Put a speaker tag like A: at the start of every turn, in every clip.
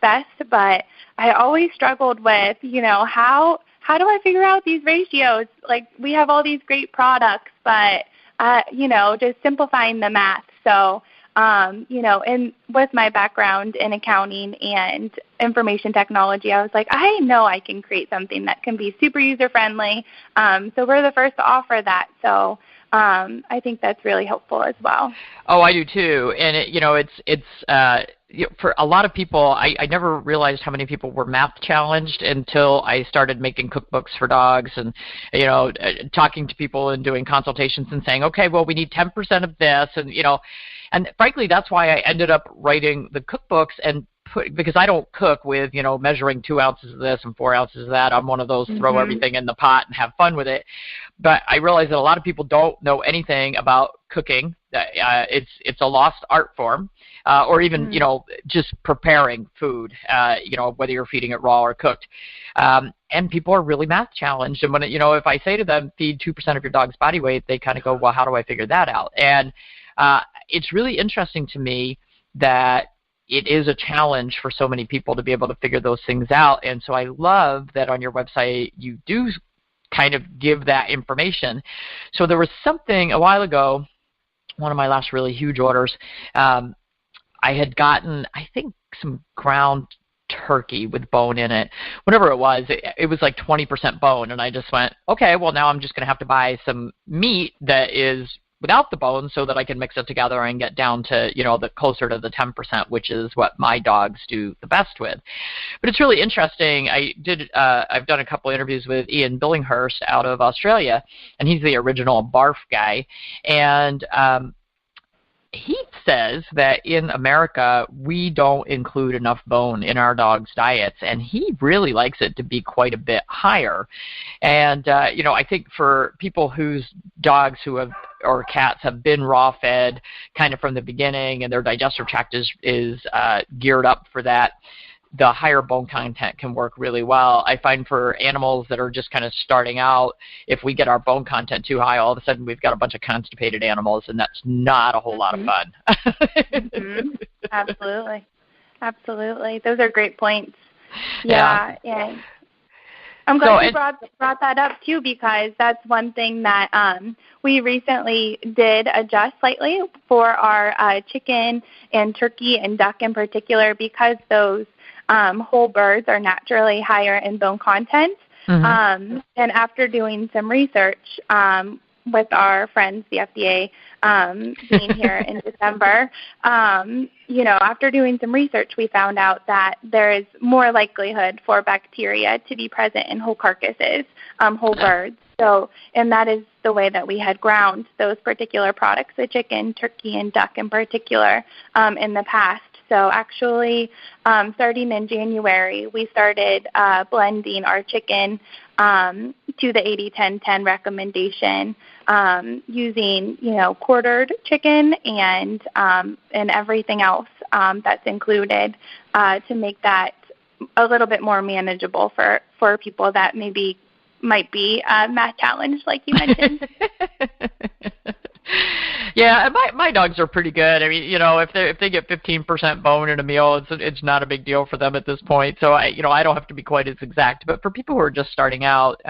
A: best, but I always struggled with, how do I figure out these ratios? Like, we have all these great products, but, just simplifying the math. So, and with my background in accounting and information technology, I was like, I know I can create something that can be super user-friendly. So we're the first to offer that. So I think that's really helpful as well.
B: Oh, I do too. And for a lot of people, I never realized how many people were math challenged until I started making cookbooks for dogs and, talking to people and doing consultations and saying, okay, well, we need 10% of this. And frankly, that's why I ended up writing the cookbooks because I don't cook with, measuring 2 ounces of this and 4 ounces of that. I'm one of those throw everything in the pot and have fun with it. But I realize that a lot of people don't know anything about cooking. It's a lost art form, or even, just preparing food, whether you're feeding it raw or cooked. And people are really math challenged. And when, if I say to them, feed 2% of your dog's body weight, they kind of go, well, how do I figure that out? And it's really interesting to me that it is a challenge for so many people to be able to figure those things out. And so I love that on your website you do kind of give that information. So there was something a while ago, one of my last really huge orders, I had gotten, I think, some ground turkey with bone in it. Whatever it was like 20% bone. And I just went, okay, well, now I'm just going to have to buy some meat that is without the bone so that I can mix it together and get down to, the closer to the 10%, which is what my dogs do the best with. But it's really interesting. I've done a couple interviews with Ian Billinghurst out of Australia, and he's the original barf guy. And he says that in America, we don't include enough bone in our dogs' diets, and he really likes it to be quite a bit higher. And, I think for people whose dogs or cats have been raw-fed kind of from the beginning and their digestive tract is geared up for that, the higher bone content can work really well. I find for animals that are just kind of starting out, if we get our bone content too high, all of a sudden we've got a bunch of constipated animals, and that's not a whole lot of fun.
A: Absolutely. Absolutely. Those are great points. Yeah. And I'm glad you brought that up, too, because that's one thing that we recently did adjust slightly for our chicken and turkey and duck in particular, because those whole birds are naturally higher in bone content. And after doing some research with our friends, the FDA, being here in December, after doing some research, we found out that there is more likelihood for bacteria to be present in whole carcasses, whole birds. So, and that is the way that we had ground those particular products, the chicken, turkey, and duck in particular, in the past. So actually, starting in January, we started blending our chicken to the 80-10-10 recommendation, using, quartered chicken and everything else that's included to make that a little bit more manageable for people that might be math challenged, like you mentioned.
B: Yeah, my dogs are pretty good. I mean, if they get 15% bone in a meal, it's not a big deal for them at this point. So I don't have to be quite as exact. But for people who are just starting out,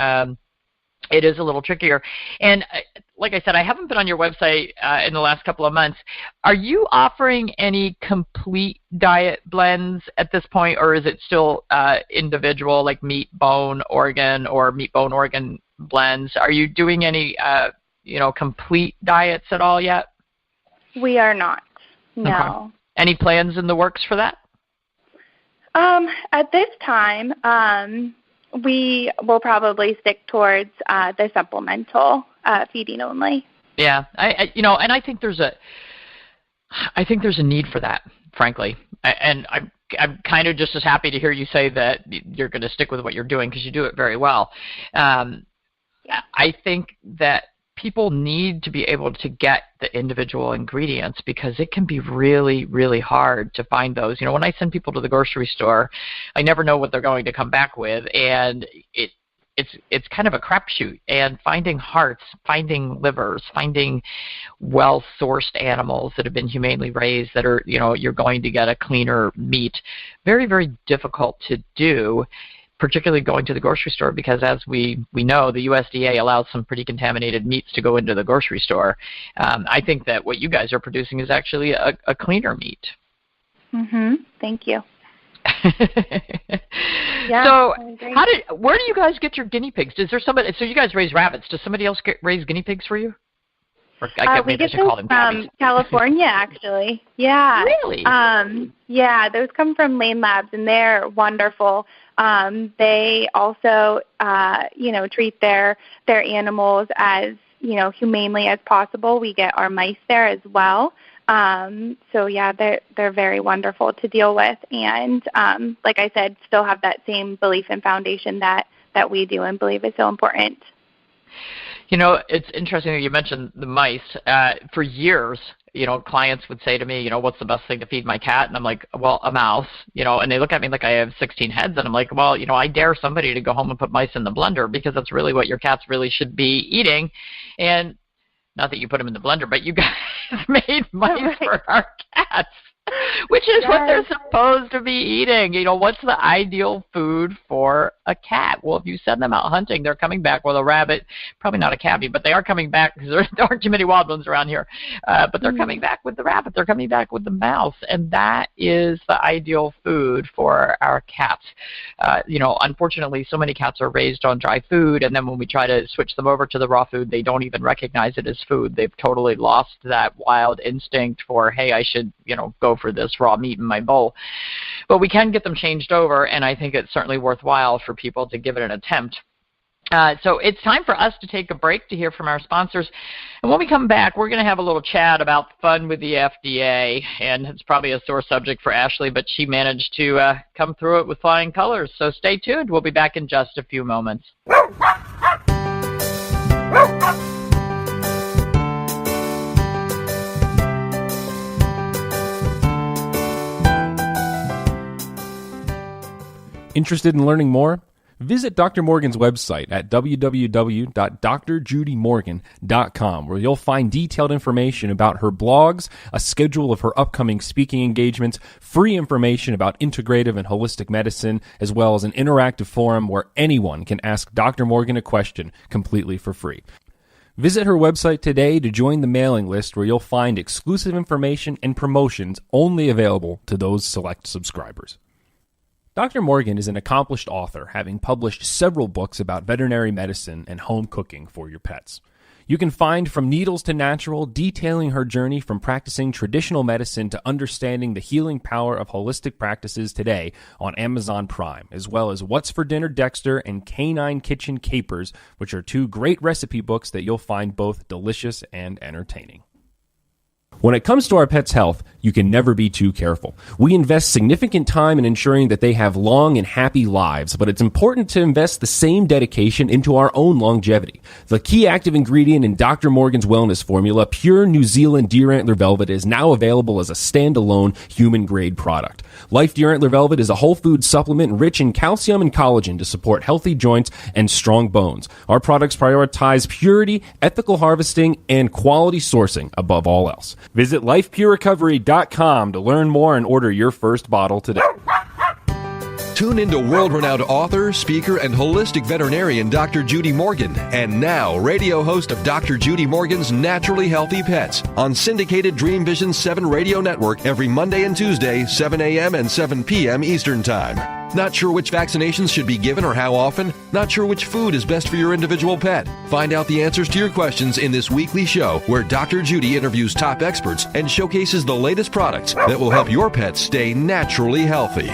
B: it is a little trickier. And like I said, I haven't been on your website in the last couple of months. Are you offering any complete diet blends at this point, or is it still individual, like meat, bone, organ, or meat, bone, organ blends? Are you doing any complete diets at all yet?
A: We are not. No.
B: Okay. Any plans in the works for that?
A: At this time, we will probably stick towards the supplemental feeding only. Yeah,
B: and I think there's a need for that, frankly. And I'm kind of just as happy to hear you say that you're going to stick with what you're doing, because you do it very well. I think that people need to be able to get the individual ingredients, because it can be really, really hard to find those. When I send people to the grocery store, I never know what they're going to come back with, and it's kind of a crapshoot. And finding hearts, finding livers, finding well-sourced animals that have been humanely raised that are, you're going to get a cleaner meat, very, very difficult to do, particularly going to the grocery store, because as we know, the USDA allows some pretty contaminated meats to go into the grocery store. I think that what you guys are producing is actually a cleaner meat.
A: Thank you.
B: So where do you guys get your guinea pigs? Is there somebody, so you guys raise rabbits. Does somebody else raise guinea pigs for you? Or
A: we get those from California, actually. Yeah.
B: Really?
A: Yeah, those come from Lane Labs, and they're wonderful. They also, treat their animals as, humanely as possible. We get our mice there as well. So yeah, they're very wonderful to deal with, and like I said, still have that same belief and foundation that we do and believe is so important.
B: It's interesting that you mentioned the mice. For years, clients would say to me, what's the best thing to feed my cat? And I'm like, well, a mouse, and they look at me like I have 16 heads. And I'm like, well, I dare somebody to go home and put mice in the blender, because that's really what your cats really should be eating. And not that you put them in the blender, but you guys made mice for our cats, which is what they're supposed to be eating. What's the ideal food for a cat? Well, if you send them out hunting, they're coming back with a rabbit, probably not a cavy, but they are coming back because there aren't too many wild ones around here. But they're coming back with the rabbit. They're coming back with the mouse, and that is the ideal food for our cats. Unfortunately, so many cats are raised on dry food, and then when we try to switch them over to the raw food, they don't even recognize it as food. They've totally lost that wild instinct for, hey, I should, go for this raw meat in my bowl. But we can get them changed over, and I think it's certainly worthwhile for people to give it an attempt. So it's time for us to take a break to hear from our sponsors. And when we come back, we're going to have a little chat about fun with the FDA. And it's probably a sore subject for Ashlee, but she managed to come through it with flying colors. So stay tuned. We'll be back in just a few moments.
C: Interested in learning more? Visit Dr. Morgan's website at www.drjudymorgan.com, where you'll find detailed information about her blogs, a schedule of her upcoming speaking engagements, free information about integrative and holistic medicine, as well as an interactive forum where anyone can ask Dr. Morgan a question completely for free. Visit her website today to join the mailing list, where you'll find exclusive information and promotions only available to those select subscribers. Dr. Morgan is an accomplished author, having published several books about veterinary medicine and home cooking for your pets. You can find From Needles to Natural, detailing her journey from practicing traditional medicine to understanding the healing power of holistic practices today on Amazon Prime, as well as What's for Dinner Dexter and Canine Kitchen Capers, which are two great recipe books that you'll find both delicious and entertaining. When it comes to our pets' health, you can never be too careful. We invest significant time in ensuring that they have long and happy lives, but it's important to invest the same dedication into our own longevity. The key active ingredient in Dr. Morgan's wellness formula, pure New Zealand deer antler velvet, is now available as a standalone human-grade product. Life Deer Antler Velvet is a whole food supplement rich in calcium and collagen to support healthy joints and strong bones. Our products prioritize purity, ethical harvesting, and quality sourcing above all else. Visit lifepurerecovery.com to learn more and order your first bottle today.
D: Tune into world-renowned author, speaker, and holistic veterinarian Dr. Judy Morgan, and now radio host of Dr. Judy Morgan's Naturally Healthy Pets on syndicated Dream Vision 7 radio network every Monday and Tuesday, 7 a.m. and 7 p.m. Eastern Time. Not sure which vaccinations should be given or how often? Not sure which food is best for your individual pet? Find out the answers to your questions in this weekly show, where Dr. Judy interviews top experts and showcases the latest products that will help your pets stay naturally healthy.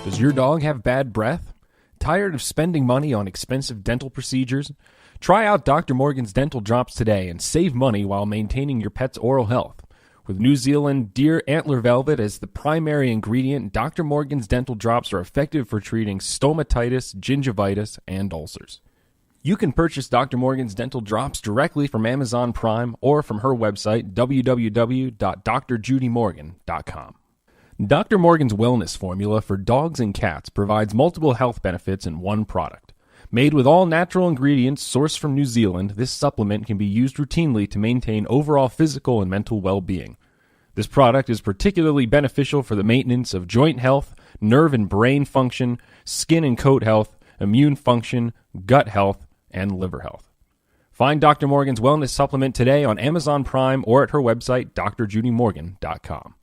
C: Does your dog have bad breath? Tired of spending money on expensive dental procedures? Try out Dr. Morgan's Dental Drops today and save money while maintaining your pet's oral health. With New Zealand deer antler velvet as the primary ingredient, Dr. Morgan's Dental Drops are effective for treating stomatitis, gingivitis, and ulcers. You can purchase Dr. Morgan's Dental Drops directly from Amazon Prime or from her website, www.drjudymorgan.com. Dr. Morgan's wellness formula for dogs and cats provides multiple health benefits in one product. Made with all natural ingredients sourced from New Zealand, this supplement can be used routinely to maintain overall physical and mental well-being. This product is particularly beneficial for the maintenance of joint health, nerve and brain function, skin and coat health, immune function, gut health, and liver health. Find Dr. Morgan's wellness supplement today on Amazon Prime or at her website, drjudymorgan.com.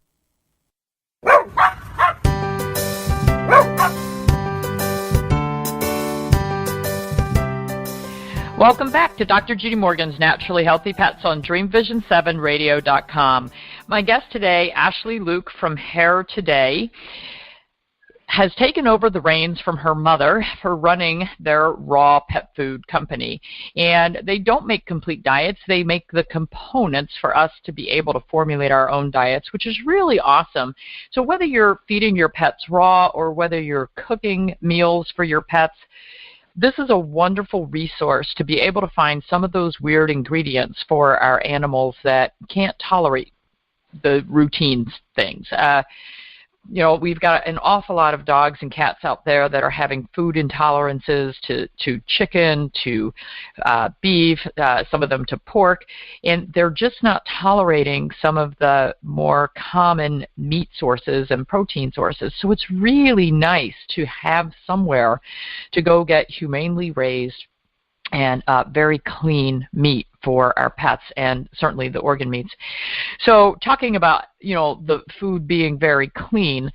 B: Welcome back to Dr. Judy Morgan's Naturally Healthy Pets on DreamVision7Radio.com. My guest today, Ashlee Luke from Hare Today, has taken over the reins from her mother for running their raw pet food company. And they don't make complete diets. They make the components for us to be able to formulate our own diets, which is really awesome. So whether you're feeding your pets raw or whether you're cooking meals for your pets, this is a wonderful resource to be able to find some of those weird ingredients for our animals that can't tolerate the routine things. We've got an awful lot of dogs and cats out there that are having food intolerances to chicken, to beef, some of them to pork, and they're just not tolerating some of the more common meat sources and protein sources. So it's really nice to have somewhere to go get humanely raised and very clean meat for our pets, and certainly the organ meats. So talking about, the food being very clean,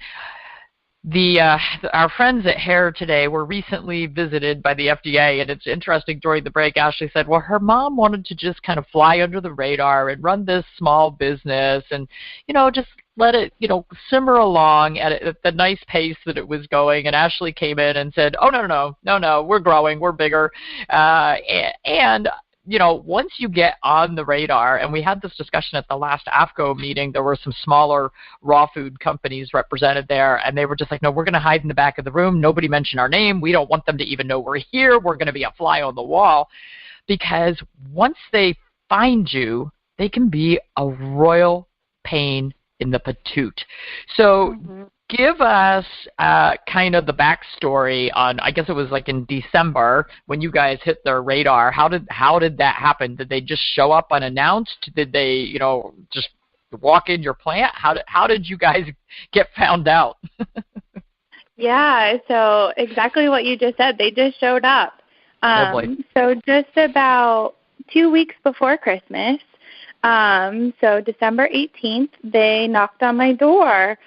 B: our friends at Hare Today were recently visited by the FDA, and it's interesting, during the break, Ashlee said, well, her mom wanted to just kind of fly under the radar and run this small business and, just let it, simmer along at the nice pace that it was going. And Ashlee came in and said, oh, no, we're growing, we're bigger. Once you get on the radar, and we had this discussion at the last AFCO meeting, there were some smaller raw food companies represented there, and they were just like, no, we're going to hide in the back of the room. Nobody mention our name. We don't want them to even know we're here. We're going to be a fly on the wall, because once they find you, they can be a royal pain in the patoot. So give us kind of the backstory on, I guess it was like in December when you guys hit their radar. How did that happen? Did they just show up unannounced? Did they, just walk in your plant? How did you guys get found out?
A: Yeah, so exactly what you just said. They just showed up. So just about 2 weeks before Christmas, so December 18th, they knocked on my door.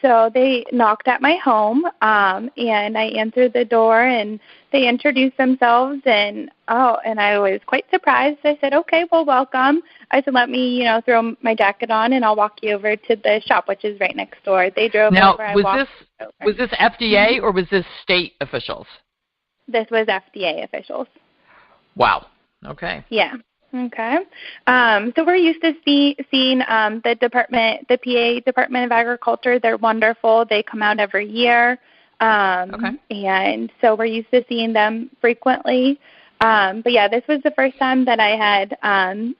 A: So they knocked at my home, and I answered the door, and they introduced themselves, and I was quite surprised. I said, okay, well, welcome. I said, let me, throw my jacket on, and I'll walk you over to the shop, which is right next door. They drove over.
B: Was this FDA or was this state officials?
A: This was FDA officials.
B: Wow. Okay.
A: Yeah. Okay. So we're used to seeing the PA Department of Agriculture. They're wonderful. They come out every year. And so we're used to seeing them frequently. But yeah, this was the first time that I had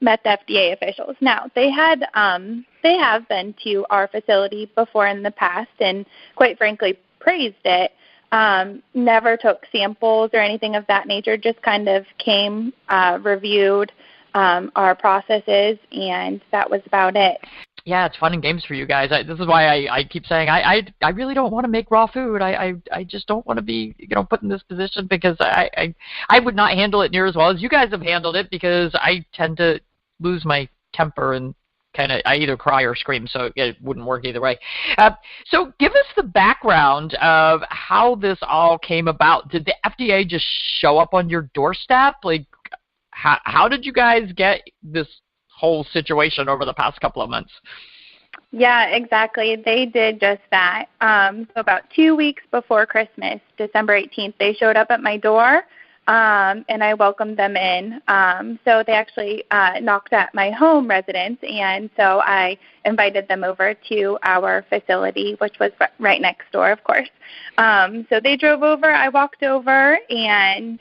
A: met the FDA officials. Now, they have been to our facility before in the past and quite frankly praised it. Never took samples or anything of that nature, just kind of came, reviewed our processes, and that was about it.
B: Yeah, it's fun and games for you guys. This is why I keep saying I really don't want to make raw food. I just don't want to be put in this position, because I would not handle it near as well as you guys have handled it, because I tend to lose my temper and I either cry or scream, so it wouldn't work either way. So give us the background of how this all came about. Did the FDA just show up on your doorstep? Like, how did you guys get this whole situation over the past couple of months?
A: Yeah, exactly. They did just that. So about 2 weeks before Christmas, December 18th, they showed up at my door, and I welcomed them in. So they actually knocked at my home residence, and so I invited them over to our facility, which was right next door, of course. So they drove over, I walked over, and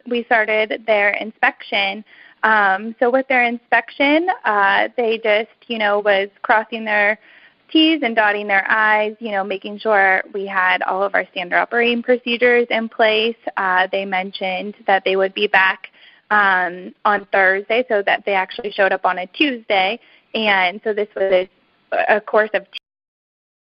A: we started their inspection. So with their inspection, they just, was crossing their T's and dotting their I's, making sure we had all of our standard operating procedures in place. They mentioned that they would be back on Thursday, so that they actually showed up on a Tuesday. And so this was a course of